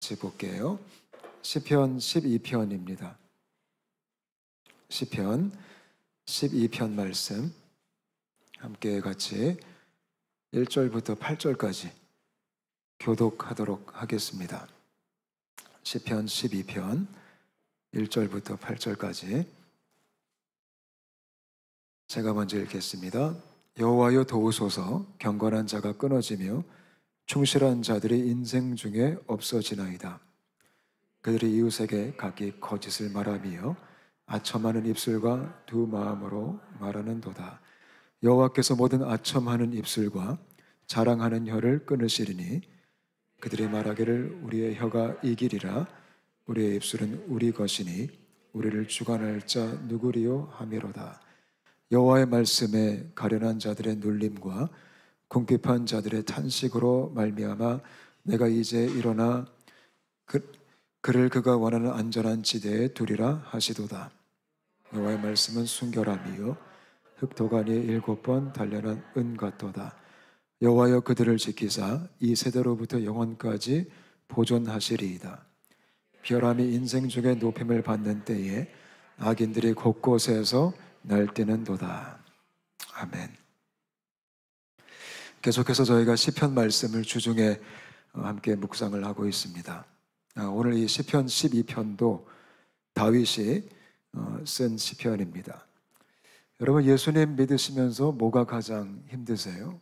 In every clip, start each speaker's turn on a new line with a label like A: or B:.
A: 같이 볼게요. 시편 12편입니다. 시편 12편 말씀 함께 같이 1절부터 8절까지 교독하도록 하겠습니다. 시편 12편 1절부터 8절까지 제가 먼저 읽겠습니다. 여호와여 도우소서. 경건한 자가 끊어지며 충실한 자들이 인생 중에 없어지나이다. 그들이 이웃에게 각기 거짓을 말하며 아첨하는 입술과 두 마음으로 말하는도다. 여호와께서 모든 아첨하는 입술과 자랑하는 혀를 끊으시리니 그들이 말하기를 우리의 혀가 이기리라. 우리의 입술은 우리 것이니 우리를 주관할 자 누구리요 하미로다. 여호와의 말씀에 가련한 자들의 눌림과 궁핍한 자들의 탄식으로 말미암아 내가 이제 일어나 그를 그가 원하는 안전한 지대에 두리라 하시도다. 여호와의 말씀은 순결함이요 흑도가니 7번 단련한 은 같도다. 여호와여 그들을 지키사 이 세대로부터 영원까지 보존하시리이다. 비열함이 인생 중에 높임을 받는 때에 악인들이 곳곳에서 날뛰는도다. 아멘. 계속해서 저희가 시편 말씀을 주중에 함께 묵상을 하고 있습니다. 오늘 이 시편 12편도 다윗이 쓴 시편입니다. 여러분, 예수님 믿으시면서 뭐가 가장 힘드세요?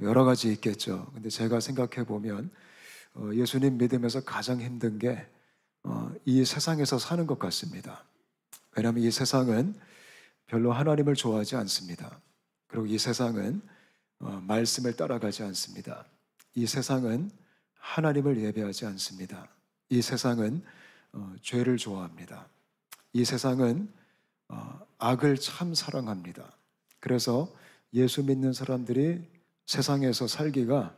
A: 여러 가지 있겠죠. 근데 제가 생각해 보면 예수님 믿으면서 가장 힘든 게 이 세상에서 사는 것 같습니다. 왜냐하면 이 세상은 별로 하나님을 좋아하지 않습니다. 그리고 이 세상은 말씀을 따라가지 않습니다. 이 세상은 하나님을 예배하지 않습니다. 이 세상은 죄를 좋아합니다. 이 세상은 악을 참 사랑합니다. 그래서 예수 믿는 사람들이 세상에서 살기가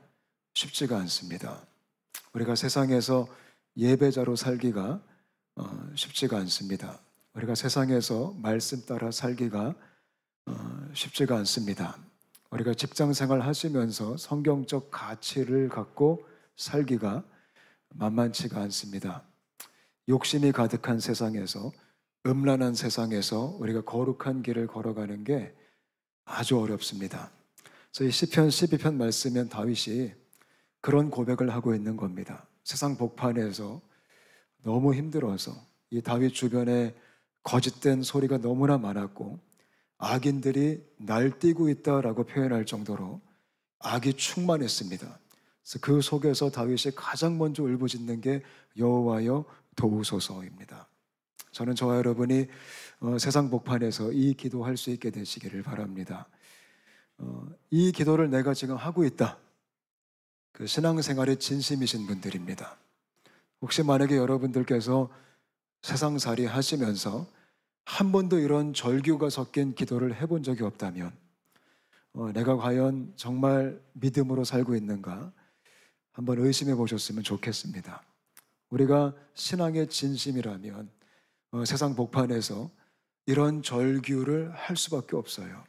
A: 쉽지가 않습니다. 우리가 세상에서 예배자로 살기가 쉽지가 않습니다. 우리가 세상에서 말씀 따라 살기가 쉽지가 않습니다. 우리가 직장생활 하시면서 성경적 가치를 갖고 살기가 만만치가 않습니다. 욕심이 가득한 세상에서, 음란한 세상에서 우리가 거룩한 길을 걸어가는 게 아주 어렵습니다. 그래서 이 시편 12편 말씀엔 다윗이 그런 고백을 하고 있는 겁니다. 세상 복판에서 너무 힘들어서 이 다윗 주변에 거짓된 소리가 너무나 많았고 악인들이 날뛰고 있다라고 표현할 정도로 악이 충만했습니다. 그래서 그 속에서 다윗이 가장 먼저 울부짖는 게 여호와여 도우소서입니다. 저는 저와 여러분이 세상 복판에서 이 기도할 수 있게 되시기를 바랍니다. 이 기도를 내가 지금 하고 있다. 그 신앙생활에 진심이신 분들입니다. 혹시 만약에 여러분들께서 세상살이 하시면서 한 번도 이런 절규가 섞인 기도를 해본 적이 없다면 내가 과연 정말 믿음으로 살고 있는가 한번 의심해 보셨으면 좋겠습니다. 우리가 신앙의 진심이라면 세상 복판에서 이런 절규를 할 수밖에 없어요.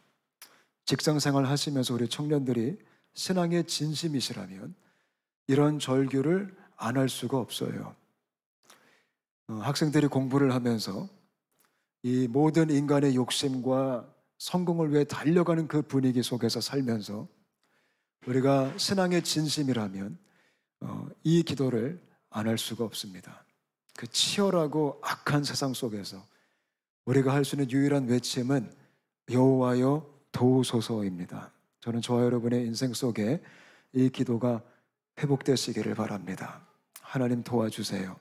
A: 직장생활 하시면서 우리 청년들이 신앙의 진심이시라면 이런 절규를 안 할 수가 없어요. 학생들이 공부를 하면서 이 모든 인간의 욕심과 성공을 위해 달려가는 그 분위기 속에서 살면서 우리가 신앙의 진심이라면 이 기도를 안 할 수가 없습니다. 그 치열하고 악한 세상 속에서 우리가 할 수 있는 유일한 외침은 여호와여 도우소서입니다. 저는 저와 여러분의 인생 속에 이 기도가 회복되시기를 바랍니다. 하나님 도와주세요.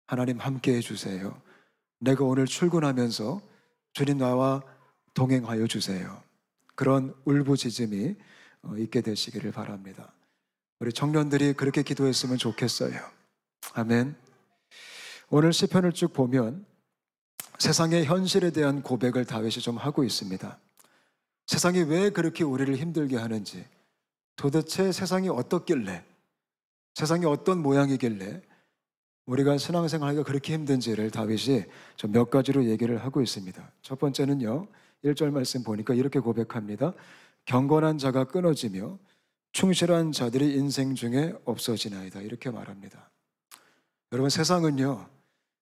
A: 하나님 함께 해주세요. 내가 오늘 출근하면서 주님 나와 동행하여 주세요. 그런 울부짖음이 있게 되시기를 바랍니다. 우리 청년들이 그렇게 기도했으면 좋겠어요. 아멘. 오늘 시편을 쭉 보면 세상의 현실에 대한 고백을 다윗이 좀 하고 있습니다. 세상이 왜 그렇게 우리를 힘들게 하는지, 도대체 세상이 어떻길래, 세상이 어떤 모양이길래 우리가 신앙생활하기가 그렇게 힘든지를 다윗이 좀 몇 가지로 얘기를 하고 있습니다. 첫 번째는요, 1절 말씀 보니까 이렇게 고백합니다. 경건한 자가 끊어지며 충실한 자들이 인생 중에 없어지나이다. 이렇게 말합니다. 여러분, 세상은요,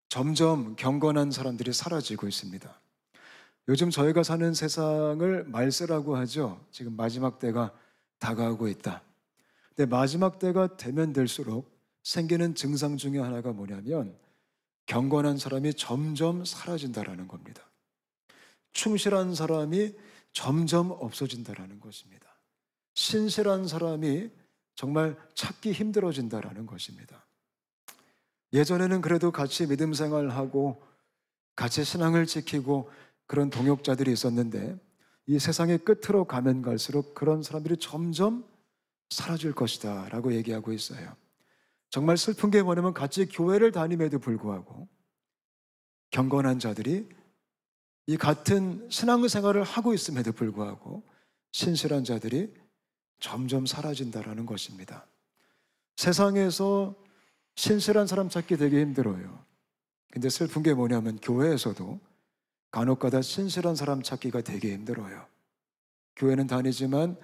A: 점점 경건한 사람들이 사라지고 있습니다. 요즘 저희가 사는 세상을 말세라고 하죠. 지금 마지막 때가 다가오고 있다. 근데 마지막 때가 되면 될수록 생기는 증상 중에 하나가 뭐냐면 경건한 사람이 점점 사라진다라는 겁니다. 충실한 사람이 점점 없어진다라는 것입니다. 신실한 사람이 정말 찾기 힘들어진다라는 것입니다. 예전에는 그래도 같이 믿음 생활하고 같이 신앙을 지키고 그런 동역자들이 있었는데 이 세상의 끝으로 가면 갈수록 그런 사람들이 점점 사라질 것이다 라고 얘기하고 있어요. 정말 슬픈 게 뭐냐면 같이 교회를 다님에도 불구하고 경건한 자들이 이 같은 신앙생활을 하고 있음에도 불구하고 신실한 자들이 점점 사라진다라는 것입니다. 세상에서 신실한 사람 찾기 되게 힘들어요. 근데 슬픈 게 뭐냐면 교회에서도 간혹가다 신실한 사람 찾기가 되게 힘들어요. 교회는 다니지만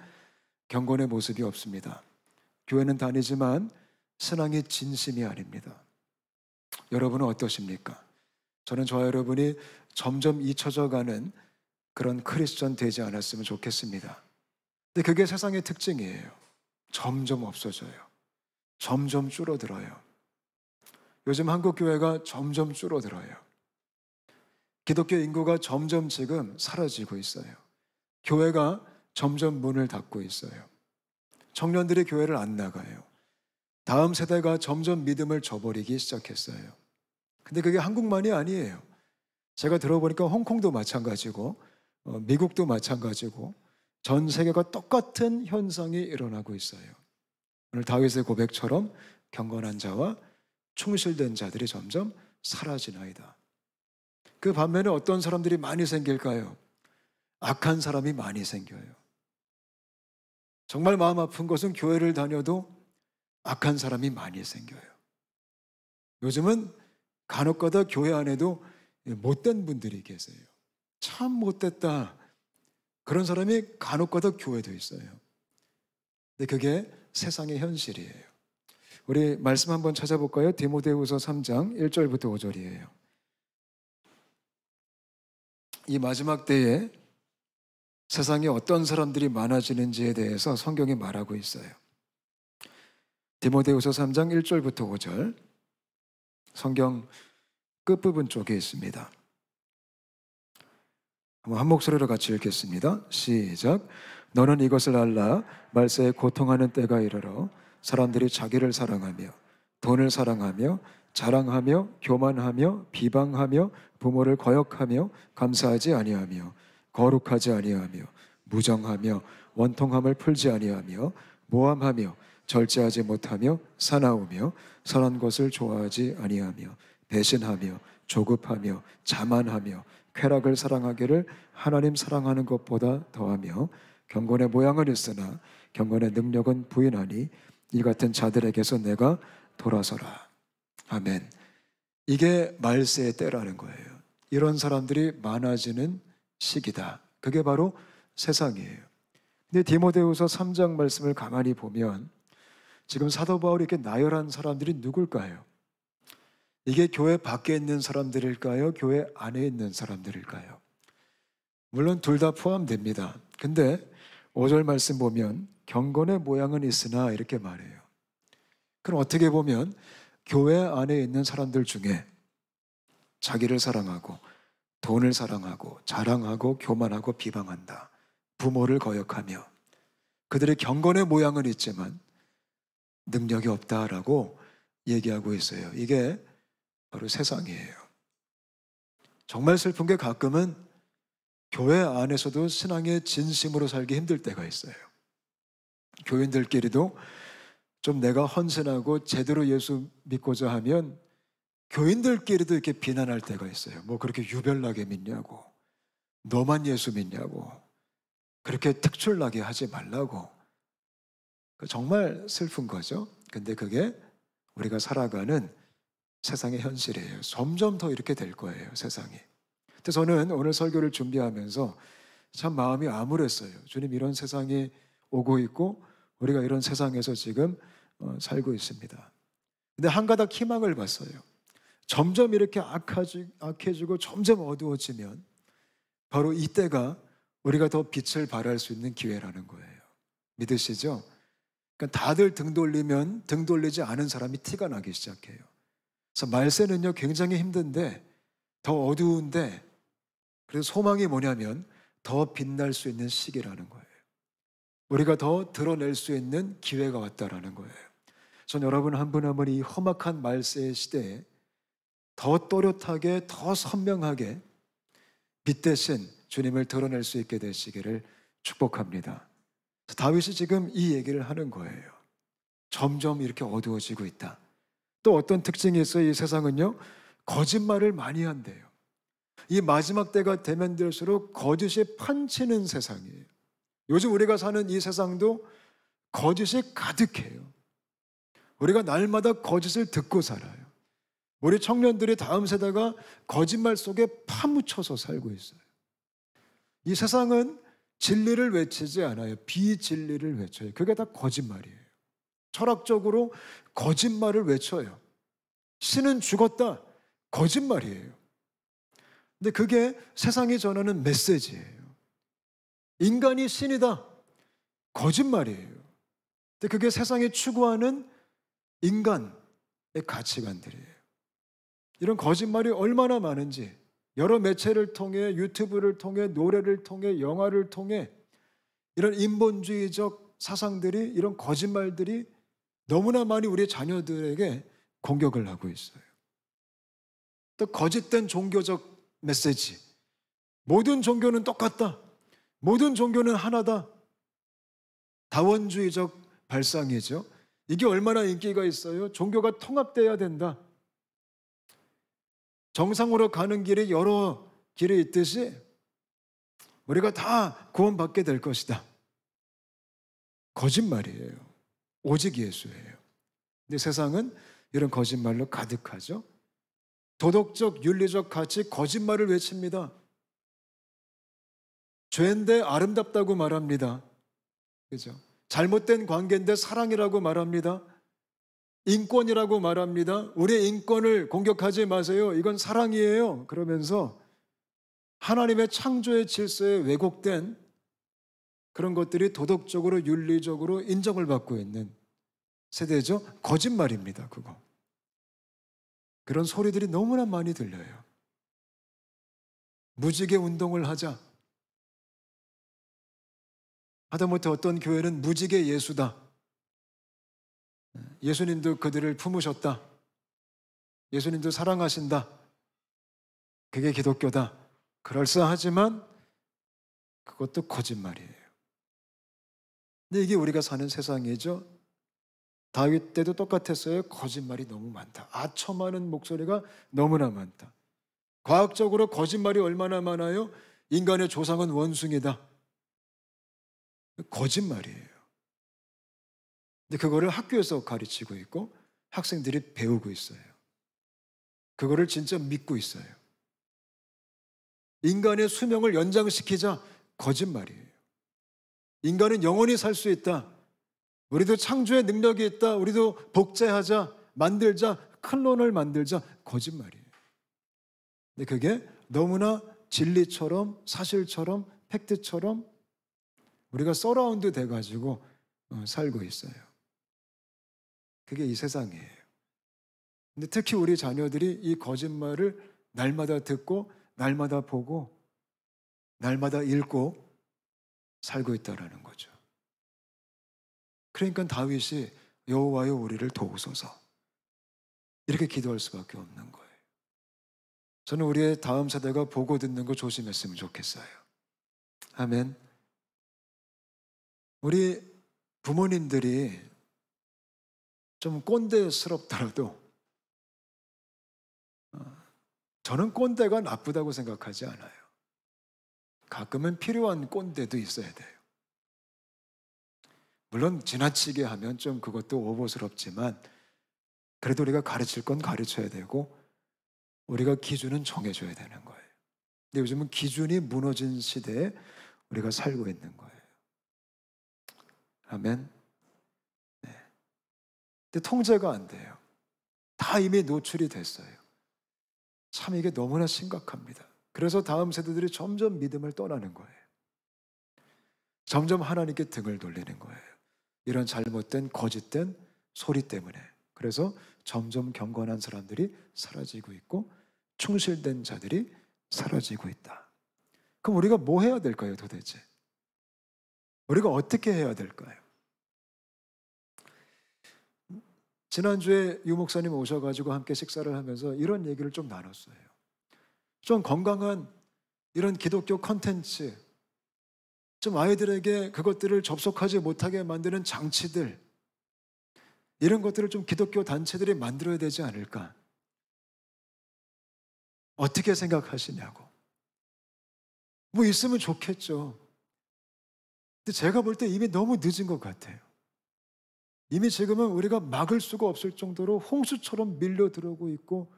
A: 경건의 모습이 없습니다. 교회는 다니지만 신앙이 진심이 아닙니다. 여러분은 어떠십니까? 저는 저와 여러분이 점점 잊혀져가는 그런 크리스천 되지 않았으면 좋겠습니다. 근데 그게 세상의 특징이에요. 점점 없어져요. 점점 줄어들어요. 요즘 한국 교회가 점점 줄어들어요. 기독교 인구가 점점 지금 사라지고 있어요. 교회가 점점 문을 닫고 있어요. 청년들이 교회를 안 나가요. 다음 세대가 점점 믿음을 저버리기 시작했어요. 근데 그게 한국만이 아니에요. 제가 들어보니까 홍콩도 마찬가지고 미국도 마찬가지고 전 세계가 똑같은 현상이 일어나고 있어요. 오늘 다윗의 고백처럼 경건한 자와 충실된 자들이 점점 사라지나이다. 그 반면에 어떤 사람들이 많이 생길까요? 악한 사람이 많이 생겨요. 정말 마음 아픈 것은 교회를 다녀도 악한 사람이 많이 생겨요. 요즘은 간혹가다 교회 안에도 못된 분들이 계세요. 참 못됐다. 그런 사람이 간혹가다 교회도 있어요. 근데 그게 세상의 현실이에요. 우리 말씀 한번 찾아볼까요? 디모데후서 3장 1절부터 5절이에요. 이 마지막 때에 세상에 어떤 사람들이 많아지는지에 대해서 성경이 말하고 있어요. 디모데후서 3장 1절부터 5절, 성경 끝부분 쪽에 있습니다. 한 목소리로 같이 읽겠습니다. 시작. 너는 이것을 알라. 말세에 고통하는 때가 이르러 사람들이 자기를 사랑하며 돈을 사랑하며 자랑하며 교만하며 비방하며 부모를 거역하며 감사하지 아니하며 거룩하지 아니하며 무정하며 원통함을 풀지 아니하며 모함하며 절제하지 못하며 사나우며 선한 것을 좋아하지 아니하며 배신하며 조급하며 자만하며 쾌락을 사랑하기를 하나님 사랑하는 것보다 더하며 경건의 모양은 있으나 경건의 능력은 부인하니 이 같은 자들에게서 내가 돌아서라. 아멘. 이게 말세의 때라는 거예요. 이런 사람들이 많아지는 시기다. 그게 바로 세상이에요. 근데 디모데후서 3장 말씀을 가만히 보면 지금 사도 바울이 이렇게 나열한 사람들이 누굴까요? 이게 교회 밖에 있는 사람들일까요? 교회 안에 있는 사람들일까요? 물론 둘 다 포함됩니다. 근데 5절 말씀 보면 경건의 모양은 있으나 이렇게 말해요. 그럼 어떻게 보면 교회 안에 있는 사람들 중에 자기를 사랑하고 돈을 사랑하고 자랑하고 교만하고 비방한다. 부모를 거역하며 그들의 경건의 모양은 있지만 능력이 없다라고 얘기하고 있어요. 이게 바로 세상이에요. 정말 슬픈 게 가끔은 교회 안에서도 신앙의 진심으로 살기 힘들 때가 있어요. 교인들끼리도 좀 내가 헌신하고 제대로 예수 믿고자 하면 교인들끼리도 이렇게 비난할 때가 있어요. 뭐 그렇게 유별나게 믿냐고, 너만 예수 믿냐고, 그렇게 특출나게 하지 말라고. 정말 슬픈 거죠. 근데 그게 우리가 살아가는 세상의 현실이에요. 점점 더 이렇게 될 거예요, 세상이. 근데 저는 오늘 설교를 준비하면서 참 마음이 암울했어요. 주님, 이런 세상이 오고 있고 우리가 이런 세상에서 지금 살고 있습니다. 근데 한 가닥 희망을 봤어요. 점점 이렇게 악해지고 점점 어두워지면 바로 이때가 우리가 더 빛을 발할 수 있는 기회라는 거예요. 믿으시죠? 그러니까 다들 등 돌리면 등 돌리지 않은 사람이 티가 나기 시작해요. 그래서 말세는요 굉장히 힘든데, 더 어두운데, 그래서 소망이 뭐냐면 더 빛날 수 있는 시기라는 거예요. 우리가 더 드러낼 수 있는 기회가 왔다라는 거예요. 전 여러분 한 분 한 분이 이 험악한 말세의 시대에 더 또렷하게, 더 선명하게 빛 대신 주님을 드러낼 수 있게 되시기를 축복합니다. 다윗이 지금 이 얘기를 하는 거예요. 점점 이렇게 어두워지고 있다. 또 어떤 특징이 있어요? 이 세상은요 거짓말을 많이 한대요. 이 마지막 때가 되면 될수록 거짓이 판치는 세상이에요. 요즘 우리가 사는 이 세상도 거짓이 가득해요. 우리가 날마다 거짓을 듣고 살아요. 우리 청년들이 다음 세대가 거짓말 속에 파묻혀서 살고 있어요. 이 세상은 진리를 외치지 않아요. 비진리를 외쳐요. 그게 다 거짓말이에요. 철학적으로 거짓말을 외쳐요. 신은 죽었다. 거짓말이에요. 근데 그게 세상이 전하는 메시지예요. 인간이 신이다. 거짓말이에요. 근데 그게 세상이 추구하는 인간의 가치관들이에요. 이런 거짓말이 얼마나 많은지 여러 매체를 통해, 유튜브를 통해, 노래를 통해, 영화를 통해 이런 인본주의적 사상들이, 이런 거짓말들이 너무나 많이 우리 자녀들에게 공격을 하고 있어요. 또 거짓된 종교적 메시지. 모든 종교는 똑같다. 모든 종교는 하나다. 다원주의적 발상이죠. 이게 얼마나 인기가 있어요. 종교가 통합돼야 된다. 정상으로 가는 길이 여러 길이 있듯이 우리가 다 구원받게 될 것이다. 거짓말이에요. 오직 예수예요. 근데 세상은 이런 거짓말로 가득하죠. 도덕적, 윤리적 가치 거짓말을 외칩니다. 죄인데 아름답다고 말합니다. 그죠? 잘못된 관계인데 사랑이라고 말합니다. 인권이라고 말합니다. 우리의 인권을 공격하지 마세요. 이건 사랑이에요. 그러면서 하나님의 창조의 질서에 왜곡된 그런 것들이 도덕적으로, 윤리적으로 인정을 받고 있는 세대죠. 거짓말입니다. 그거. 그런 소리들이 너무나 많이 들려요. 무지개 운동을 하자. 하다못해 어떤 교회는 무지개 예수다. 예수님도 그들을 품으셨다. 예수님도 사랑하신다. 그게 기독교다. 그럴싸하지만 그것도 거짓말이에요. 근데 이게 우리가 사는 세상이죠. 다윗 때도 똑같았어요. 거짓말이 너무 많다. 아첨하는 목소리가 너무나 많다. 과학적으로 거짓말이 얼마나 많아요? 인간의 조상은 원숭이다. 거짓말이에요. 근데 그거를 학교에서 가르치고 있고 학생들이 배우고 있어요. 그거를 진짜 믿고 있어요. 인간의 수명을 연장시키자. 거짓말이에요. 인간은 영원히 살 수 있다. 우리도 창조의 능력이 있다. 우리도 복제하자, 만들자, 클론을 만들자. 거짓말이에요. 근데 그게 너무나 진리처럼, 사실처럼, 팩트처럼 우리가 서라운드 돼가지고 살고 있어요. 그게 이 세상이에요. 근데 특히 우리 자녀들이 이 거짓말을 날마다 듣고, 날마다 보고, 날마다 읽고 살고 있다는 거죠. 그러니까 다윗이 여호와여 우리를 도우소서 이렇게 기도할 수밖에 없는 거예요. 저는 우리의 다음 세대가 보고 듣는 거 조심했으면 좋겠어요. 아멘. 우리 부모님들이 좀 꼰대스럽더라도 저는 꼰대가 나쁘다고 생각하지 않아요. 가끔은 필요한 꼰대도 있어야 돼요. 물론 지나치게 하면 좀 그것도 오버스럽지만 그래도 우리가 가르칠 건 가르쳐야 되고 우리가 기준은 정해줘야 되는 거예요. 근데 요즘은 기준이 무너진 시대에 우리가 살고 있는 거예요. 아멘. 근데 통제가 안 돼요. 다 이미 노출이 됐어요. 참 이게 너무나 심각합니다. 그래서 다음 세대들이 점점 믿음을 떠나는 거예요. 점점 하나님께 등을 돌리는 거예요. 이런 잘못된 거짓된 소리 때문에. 그래서 점점 경건한 사람들이 사라지고 있고 충실된 자들이 사라지고 있다. 그럼 우리가 뭐 해야 될까요, 도대체? 우리가 어떻게 해야 될까요? 지난주에 유 목사님 오셔가지고 함께 식사를 하면서 이런 얘기를 좀 나눴어요. 좀 건강한 이런 기독교 콘텐츠, 좀 아이들에게 그것들을 접속하지 못하게 만드는 장치들, 이런 것들을 좀 기독교 단체들이 만들어야 되지 않을까? 어떻게 생각하시냐고. 뭐 있으면 좋겠죠. 근데 제가 볼 때 이미 너무 늦은 것 같아요. 이미 지금은 우리가 막을 수가 없을 정도로 홍수처럼 밀려 들어오고 있고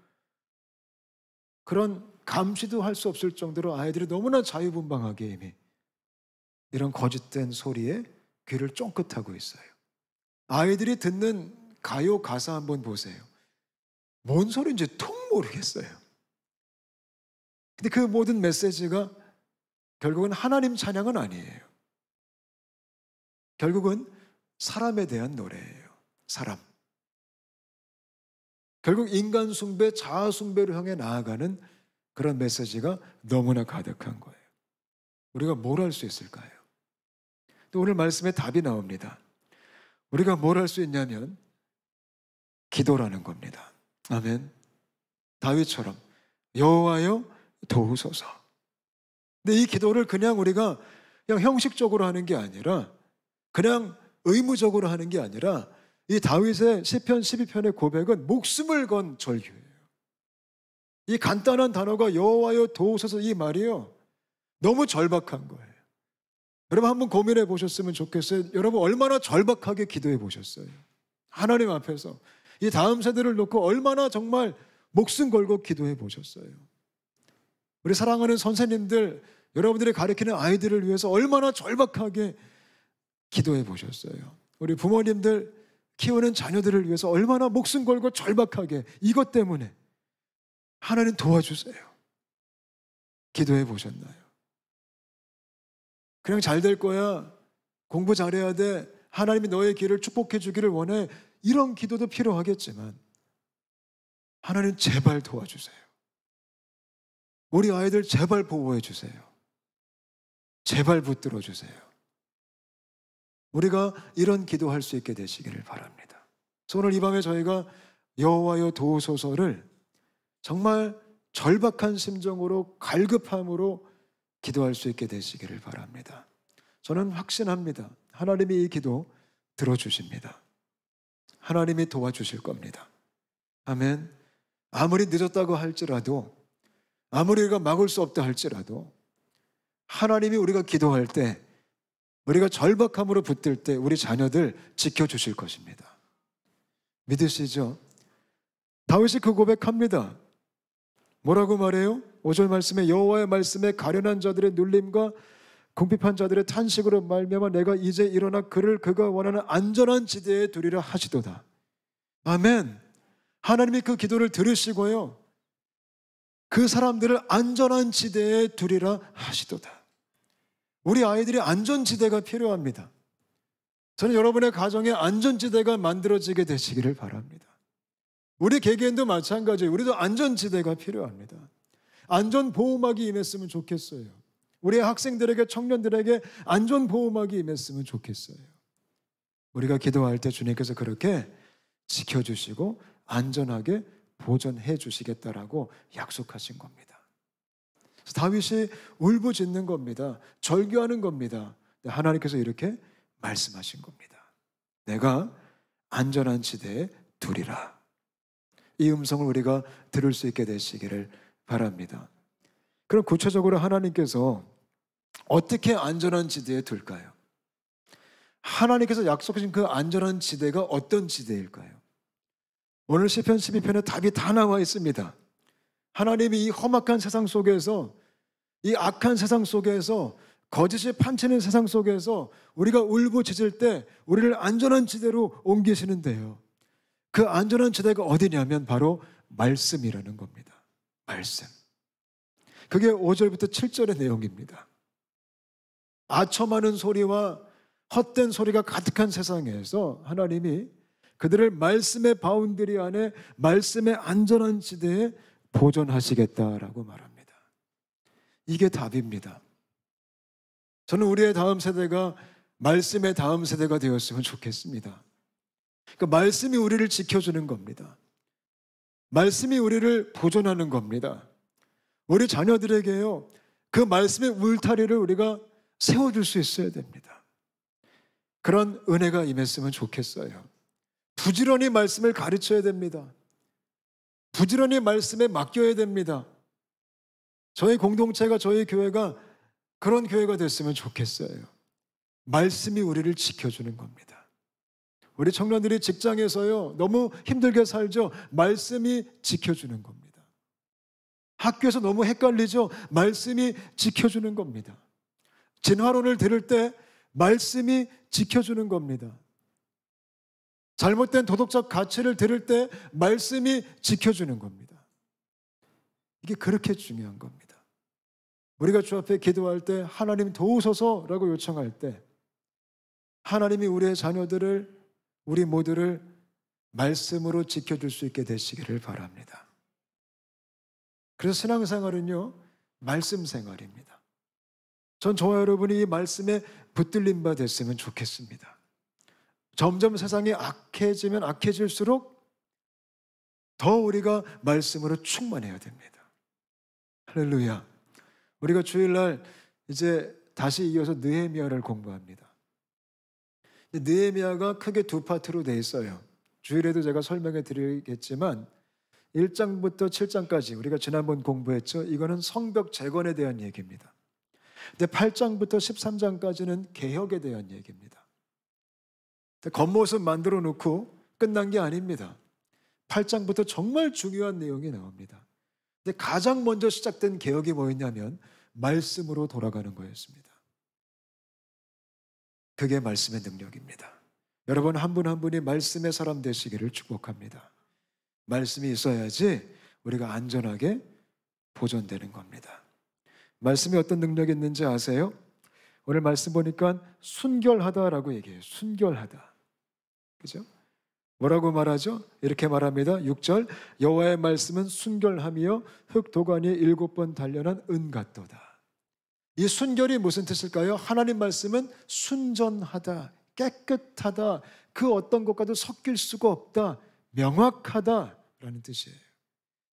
A: 그런 감시도 할 수 없을 정도로 아이들이 너무나 자유분방하게 이미 이런 거짓된 소리에 귀를 쫑긋하고 있어요. 아이들이 듣는 가요 가사 한번 보세요. 뭔 소리인지 통 모르겠어요. 근데 그 모든 메시지가 결국은 하나님 찬양은 아니에요. 결국은 사람에 대한 노래예요. 사람. 결국 인간 숭배, 자아 숭배로 향해 나아가는 그런 메시지가 너무나 가득한 거예요. 우리가 뭘 할 수 있을까요? 또 오늘 말씀에 답이 나옵니다. 우리가 뭘 할 수 있냐면 기도라는 겁니다. 아멘. 다윗처럼 여호와여 도우소서. 근데 이 기도를 그냥 우리가 그냥 형식적으로 하는 게 아니라 그냥 의무적으로 하는 게 아니라 이 다윗의 시편 12편의 고백은 목숨을 건 절규예요. 이 간단한 단어가 여호와여 도우소서 이 말이요. 너무 절박한 거예요. 여러분 한번 고민해 보셨으면 좋겠어요. 여러분 얼마나 절박하게 기도해 보셨어요? 하나님 앞에서 이 다음 세대를 놓고 얼마나 정말 목숨 걸고 기도해 보셨어요? 우리 사랑하는 선생님들, 여러분들이 가르치는 아이들을 위해서 얼마나 절박하게 기도해 보셨어요? 우리 부모님들 키우는 자녀들을 위해서 얼마나 목숨 걸고 절박하게 이것 때문에 하나님 도와주세요. 기도해 보셨나요? 그냥 잘 될 거야. 공부 잘해야 돼. 하나님이 너의 길을 축복해 주기를 원해. 이런 기도도 필요하겠지만 하나님 제발 도와주세요. 우리 아이들 제발 보호해 주세요. 제발 붙들어 주세요. 우리가 이런 기도할 수 있게 되시기를 바랍니다. 그래서 오늘 이 밤에 저희가 여호와여 도우소서를 정말 절박한 심정으로 갈급함으로 기도할 수 있게 되시기를 바랍니다. 저는 확신합니다. 하나님이 이 기도 들어주십니다. 하나님이 도와주실 겁니다. 아멘. 아무리 늦었다고 할지라도, 아무리 우리가 막을 수 없다 할지라도 하나님이 우리가 기도할 때, 우리가 절박함으로 붙들 때 우리 자녀들 지켜주실 것입니다. 믿으시죠? 다윗이 그 고백합니다. 뭐라고 말해요? 5절 말씀에 여호와의 말씀에 가련한 자들의 눌림과 궁핍한 자들의 탄식으로 말미암아 내가 이제 일어나 그를 그가 원하는 안전한 지대에 두리라 하시도다. 아멘. 하나님이 그 기도를 들으시고요, 그 사람들을 안전한 지대에 두리라 하시도다. 우리 아이들이 안전지대가 필요합니다. 저는 여러분의 가정에 안전지대가 만들어지게 되시기를 바랍니다. 우리 개개인도 마찬가지예요. 우리도 안전지대가 필요합니다. 안전보호막이 임했으면 좋겠어요. 우리 학생들에게, 청년들에게 안전보호막이 임했으면 좋겠어요. 우리가 기도할 때 주님께서 그렇게 지켜주시고 안전하게 보존해 주시겠다라고 약속하신 겁니다. 다윗이 울부짖는 겁니다. 절규하는 겁니다. 하나님께서 이렇게 말씀하신 겁니다. 내가 안전한 지대에 두리라. 이 음성을 우리가 들을 수 있게 되시기를 바랍니다. 그럼 구체적으로 하나님께서 어떻게 안전한 지대에 둘까요? 하나님께서 약속하신 그 안전한 지대가 어떤 지대일까요? 오늘 시편 12편에 답이 다 나와 있습니다. 하나님이 이 험악한 세상 속에서, 이 악한 세상 속에서, 거짓이 판치는 세상 속에서 우리가 울부짖을 때 우리를 안전한 지대로 옮기시는데요, 그 안전한 지대가 어디냐면 바로 말씀이라는 겁니다. 말씀. 그게 5절부터 7절의 내용입니다. 아첨하는 소리와 헛된 소리가 가득한 세상에서 하나님이 그들을 말씀의 바운더리 안에, 말씀의 안전한 지대에 보존하시겠다라고 말합니다. 이게 답입니다. 저는 우리의 다음 세대가 말씀의 다음 세대가 되었으면 좋겠습니다. 그 말씀이 우리를 지켜주는 겁니다. 말씀이 우리를 보존하는 겁니다. 우리 자녀들에게요, 그 말씀의 울타리를 우리가 세워줄 수 있어야 됩니다. 그런 은혜가 임했으면 좋겠어요. 부지런히 말씀을 가르쳐야 됩니다. 부지런히 말씀에 맡겨야 됩니다. 저희 공동체가, 저희 교회가 그런 교회가 됐으면 좋겠어요. 말씀이 우리를 지켜주는 겁니다. 우리 청년들이 직장에서요, 너무 힘들게 살죠. 말씀이 지켜주는 겁니다. 학교에서 너무 헷갈리죠. 말씀이 지켜주는 겁니다. 진화론을 들을 때 말씀이 지켜주는 겁니다. 잘못된 도덕적 가치를 들을 때 말씀이 지켜주는 겁니다. 이게 그렇게 중요한 겁니다. 우리가 주 앞에 기도할 때 하나님 도우소서라고 요청할 때 하나님이 우리의 자녀들을, 우리 모두를 말씀으로 지켜줄 수 있게 되시기를 바랍니다. 그래서 신앙생활은요, 말씀 생활입니다. 전 저와 여러분이 이 말씀에 붙들린 바 됐으면 좋겠습니다. 점점 세상이 악해지면 악해질수록 더 우리가 말씀으로 충만해야 됩니다. 할렐루야. 우리가 주일날 이제 다시 이어서 느헤미야를 공부합니다. 느헤미야가 크게 두 파트로 되어 있어요. 주일에도 제가 설명해 드리겠지만 1장부터 7장까지 우리가 지난번 공부했죠. 이거는 성벽 재건에 대한 얘기입니다. 근데 8장부터 13장까지는 개혁에 대한 얘기입니다. 겉모습 만들어 놓고 끝난 게 아닙니다. 8장부터 정말 중요한 내용이 나옵니다. 근데 가장 먼저 시작된 개혁이 뭐였냐면 말씀으로 돌아가는 거였습니다. 그게 말씀의 능력입니다. 여러분 한 분 한 분이 말씀의 사람 되시기를 축복합니다. 말씀이 있어야지 우리가 안전하게 보존되는 겁니다. 말씀이 어떤 능력이 있는지 아세요? 오늘 말씀 보니까 순결하다라고 얘기해요. 순결하다. 그죠? 뭐라고 말하죠? 이렇게 말합니다. 6절, 여호와의 말씀은 순결하며 흙도가니에 7번 단련한 은 같도다. 이 순결이 무슨 뜻일까요? 하나님 말씀은 순전하다, 깨끗하다, 그 어떤 것과도 섞일 수가 없다, 명확하다라는 뜻이에요.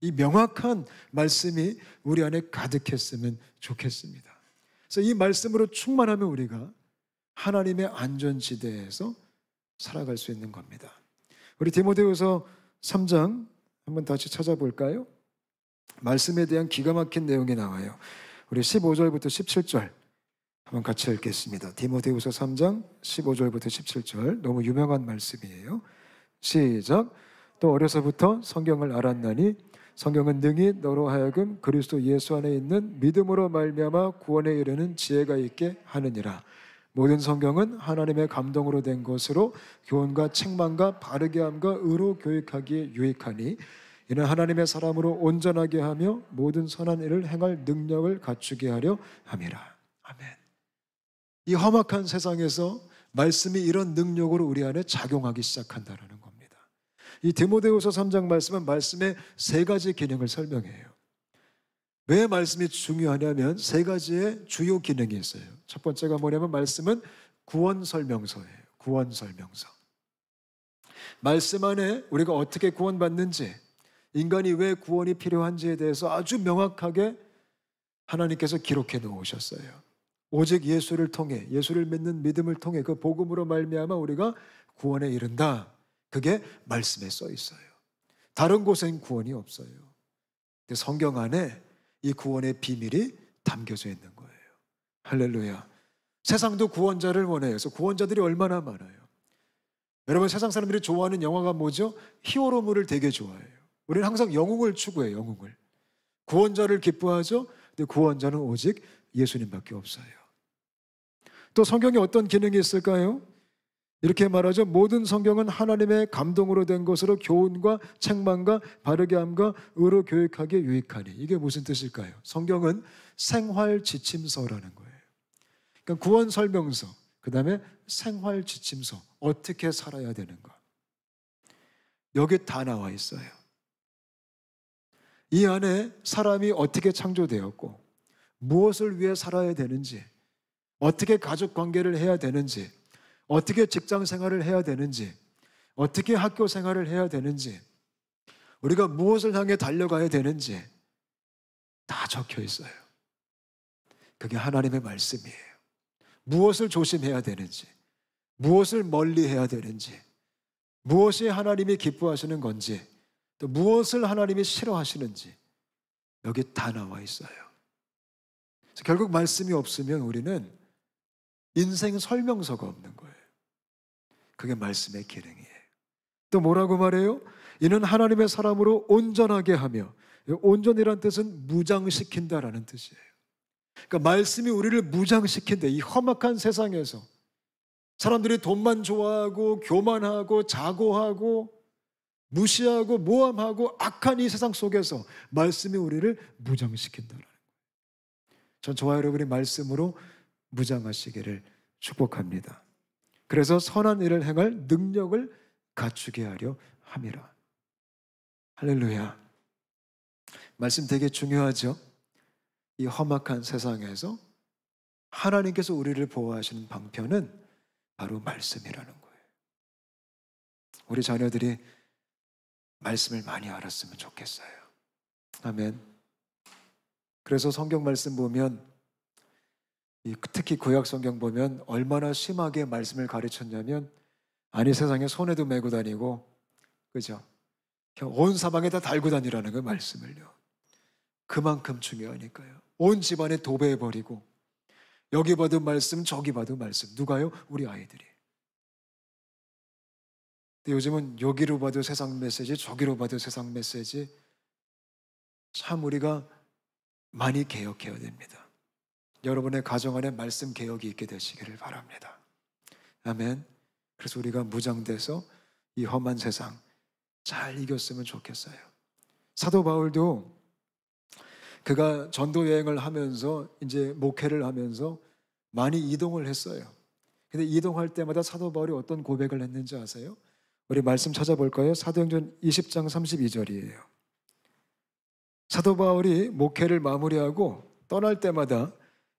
A: 이 명확한 말씀이 우리 안에 가득했으면 좋겠습니다. 그래서 이 말씀으로 충만하면 우리가 하나님의 안전지대에서 살아갈 수 있는 겁니다. 우리 디모데후서 3장 한번 다시 찾아볼까요? 말씀에 대한 기가 막힌 내용이 나와요. 우리 15절부터 17절 한번 같이 읽겠습니다. 디모데후서 3장 15절부터 17절 너무 유명한 말씀이에요. 시작. 또 어려서부터 성경을 알았나니 성경은 능히 너로 하여금 그리스도 예수 안에 있는 믿음으로 말미암아 구원에 이르는 지혜가 있게 하느니라. 모든 성경은 하나님의 감동으로 된 것으로 교훈과 책망과 바르게 함과 의로 교육하기에 유익하니 이는 하나님의 사람으로 온전하게 하며 모든 선한 일을 행할 능력을 갖추게 하려 함이라. 아멘. 이 험악한 세상에서 말씀이 이런 능력으로 우리 안에 작용하기 시작한다는 겁니다. 이 디모데후서 3장 말씀은 말씀의 세 가지 기능을 설명해요. 왜 말씀이 중요하냐면 세 가지의 주요 기능이 있어요. 첫 번째가 뭐냐면 말씀은 구원 설명서예요. 구원 설명서. 말씀 안에 우리가 어떻게 구원받는지, 인간이 왜 구원이 필요한지에 대해서 아주 명확하게 하나님께서 기록해 놓으셨어요. 오직 예수를 통해, 예수를 믿는 믿음을 통해 그 복음으로 말미암아 우리가 구원에 이른다. 그게 말씀에 써 있어요. 다른 곳엔 구원이 없어요. 근데 성경 안에 이 구원의 비밀이 담겨져 있는 거예요. 할렐루야. 세상도 구원자를 원해요. 그래서 구원자들이 얼마나 많아요. 여러분 세상 사람들이 좋아하는 영화가 뭐죠? 히어로물을 되게 좋아해요. 우리는 항상 영웅을 추구해요. 영웅을. 구원자를 기뻐하죠. 근데 구원자는 오직 예수님밖에 없어요. 또 성경에 어떤 기능이 있을까요? 이렇게 말하죠. 모든 성경은 하나님의 감동으로 된 것으로 교훈과 책망과 바르게 함과 의로 교육하기에 유익하니. 이게 무슨 뜻일까요? 성경은 생활 지침서라는 거예요. 그러니까 구원 설명서, 그 다음에 생활 지침서, 어떻게 살아야 되는가. 여기 다 나와 있어요. 이 안에 사람이 어떻게 창조되었고 무엇을 위해 살아야 되는지, 어떻게 가족 관계를 해야 되는지, 어떻게 직장 생활을 해야 되는지, 어떻게 학교 생활을 해야 되는지, 우리가 무엇을 향해 달려가야 되는지 다 적혀 있어요. 그게 하나님의 말씀이에요. 무엇을 조심해야 되는지, 무엇을 멀리 해야 되는지, 무엇이 하나님이 기뻐하시는 건지, 또 무엇을 하나님이 싫어하시는지 여기 다 나와 있어요. 그래서 결국 말씀이 없으면 우리는 인생 설명서가 없는 거예요. 그게 말씀의 기능이에요. 또 뭐라고 말해요? 이는 하나님의 사람으로 온전하게 하며, 온전이란 뜻은 무장시킨다라는 뜻이에요. 그러니까 말씀이 우리를 무장시킨다. 이 험악한 세상에서 사람들이 돈만 좋아하고 교만하고 자고하고 무시하고 모함하고 악한 이 세상 속에서 말씀이 우리를 무장시킨다라는 거예요. 전 저와 여러분이 말씀으로 무장하시기를 축복합니다. 그래서 선한 일을 행할 능력을 갖추게 하려 함이라. 할렐루야. 말씀 되게 중요하죠. 이 험악한 세상에서 하나님께서 우리를 보호하시는 방편은 바로 말씀이라는 거예요. 우리 자녀들이 말씀을 많이 알았으면 좋겠어요. 아멘. 그래서 성경 말씀 보면, 특히 구약 성경 보면 얼마나 심하게 말씀을 가르쳤냐면, 아니 세상에 손에도 메고 다니고, 그죠? 온 사방에 다 달고 다니라는 그 말씀을요. 그만큼 중요하니까요. 온 집안에 도배해버리고, 여기 봐도 말씀 저기 봐도 말씀. 누가요? 우리 아이들이. 근데 요즘은 여기로 봐도 세상 메시지, 저기로 봐도 세상 메시지. 참 우리가 많이 개혁해야 됩니다. 여러분의 가정 안에 말씀 개혁이 있게 되시기를 바랍니다. 아멘. 그래서 우리가 무장돼서 이 험한 세상 잘 이겼으면 좋겠어요. 사도 바울도 그가 전도 여행을 하면서 이제 목회를 하면서 많이 이동을 했어요. 근데 이동할 때마다 사도 바울이 어떤 고백을 했는지 아세요? 우리 말씀 찾아볼까요? 사도행전 20장 32절이에요. 사도 바울이 목회를 마무리하고 떠날 때마다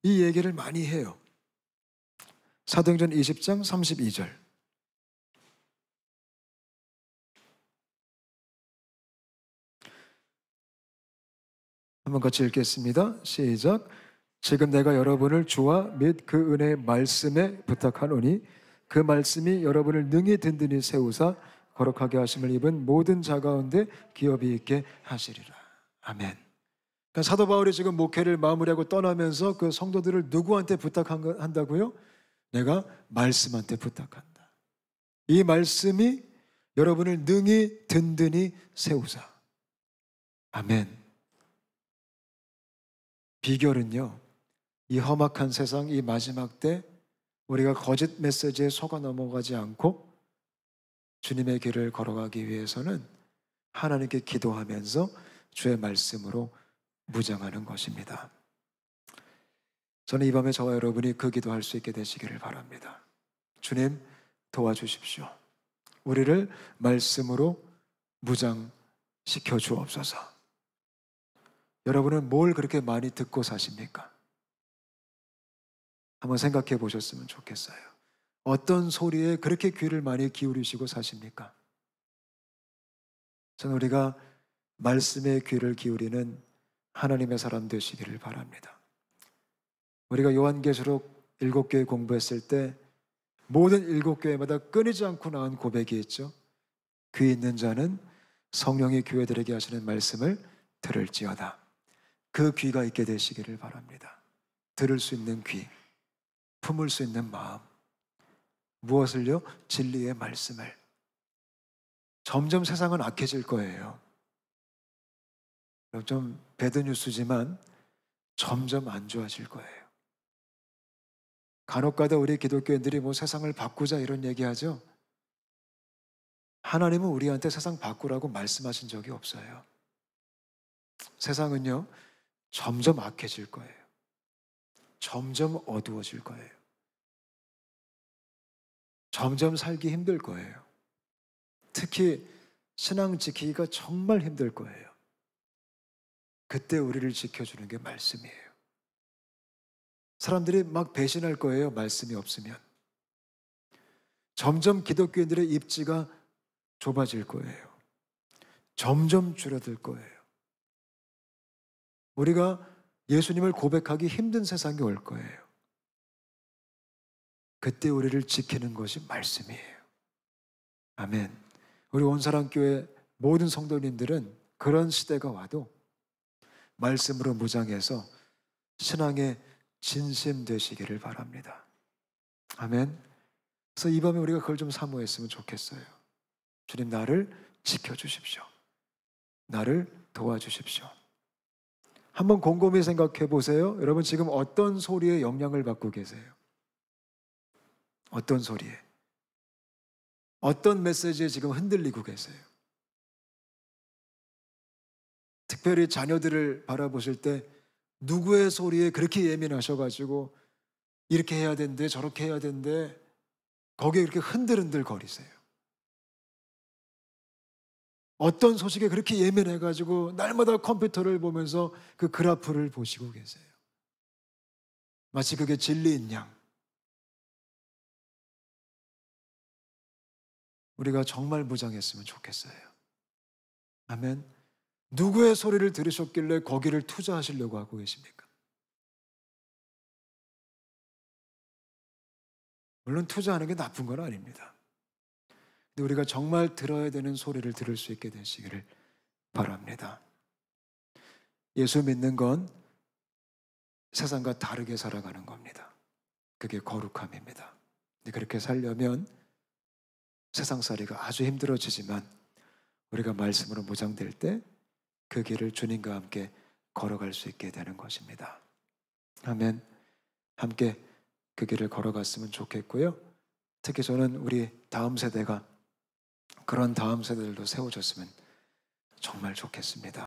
A: 이 얘기를 많이 해요. 사도행전 20장 32절. 한번 같이 읽겠습니다. 시작. 지금 내가 여러분을 주와 및 그 은혜의 말씀에 부탁하노니 그 말씀이 여러분을 능히 든든히 세우사 거룩하게 하심을 입은 모든 자 가운데 기업이 있게 하시리라. 아멘. 그러니까 사도 바울이 지금 목회를 마무리하고 떠나면서 그 성도들을 누구한테 부탁한다고요? 내가 말씀한테 부탁한다. 이 말씀이 여러분을 능히 든든히 세우사. 아멘. 비결은요, 이 험악한 세상, 이 마지막 때 우리가 거짓 메시지에 속아 넘어가지 않고 주님의 길을 걸어가기 위해서는 하나님께 기도하면서 주의 말씀으로 무장하는 것입니다. 저는 이 밤에 저와 여러분이 그 기도할 수 있게 되시기를 바랍니다. 주님 도와주십시오. 우리를 말씀으로 무장시켜 주옵소서. 여러분은 뭘 그렇게 많이 듣고 사십니까? 한번 생각해 보셨으면 좋겠어요. 어떤 소리에 그렇게 귀를 많이 기울이시고 사십니까? 저는 우리가 말씀에 귀를 기울이는 하나님의 사람 되시기를 바랍니다. 우리가 요한계시록 7교회 공부했을 때 모든 7교회마다 끊이지 않고 나온 고백이 있죠. 귀 있는 자는 성령이 교회들에게 하시는 말씀을 들을지어다. 그 귀가 있게 되시기를 바랍니다. 들을 수 있는 귀, 품을 수 있는 마음. 무엇을요? 진리의 말씀을. 점점 세상은 악해질 거예요. 좀 배드뉴스지만 점점 안 좋아질 거예요. 간혹가다 우리 기독교인들이 뭐 세상을 바꾸자 이런 얘기하죠. 하나님은 우리한테 세상 바꾸라고 말씀하신 적이 없어요. 세상은요, 점점 악해질 거예요. 점점 어두워질 거예요. 점점 살기 힘들 거예요. 특히 신앙 지키기가 정말 힘들 거예요. 그때 우리를 지켜주는 게 말씀이에요. 사람들이 막 배신할 거예요. 말씀이 없으면. 점점 기독교인들의 입지가 좁아질 거예요. 점점 줄어들 거예요. 우리가 예수님을 고백하기 힘든 세상이 올 거예요. 그때 우리를 지키는 것이 말씀이에요. 아멘. 우리 온사랑교회 모든 성도님들은 그런 시대가 와도 말씀으로 무장해서 신앙에 진심되시기를 바랍니다. 아멘. 그래서 이 밤에 우리가 그걸 좀 사모했으면 좋겠어요. 주님, 나를 지켜주십시오. 나를 도와주십시오. 한번 곰곰이 생각해 보세요. 여러분 지금 어떤 소리에 영향을 받고 계세요? 어떤 소리에? 어떤 메시지에 지금 흔들리고 계세요? 특별히 자녀들을 바라보실 때 누구의 소리에 그렇게 예민하셔가지고 이렇게 해야 된대, 저렇게 해야 된대, 거기에 이렇게 흔들흔들 거리세요? 어떤 소식에 그렇게 예민해가지고 날마다 컴퓨터를 보면서 그 그래프를 보시고 계세요? 마치 그게 진리인 양. 우리가 정말 무장했으면 좋겠어요. 아멘. 누구의 소리를 들으셨길래 거기를 투자하시려고 하고 계십니까? 물론 투자하는 게 나쁜 건 아닙니다. 근데 우리가 정말 들어야 되는 소리를 들을 수 있게 되시기를 바랍니다. 예수 믿는 건 세상과 다르게 살아가는 겁니다. 그게 거룩함입니다. 근데 그렇게 살려면 세상살이가 아주 힘들어지지만 우리가 말씀으로 무장될 때 그 길을 주님과 함께 걸어갈 수 있게 되는 것입니다. 아멘. 함께 그 길을 걸어갔으면 좋겠고요. 특히 저는 우리 다음 세대가 그런 다음 세대들도 세워졌으면 정말 좋겠습니다.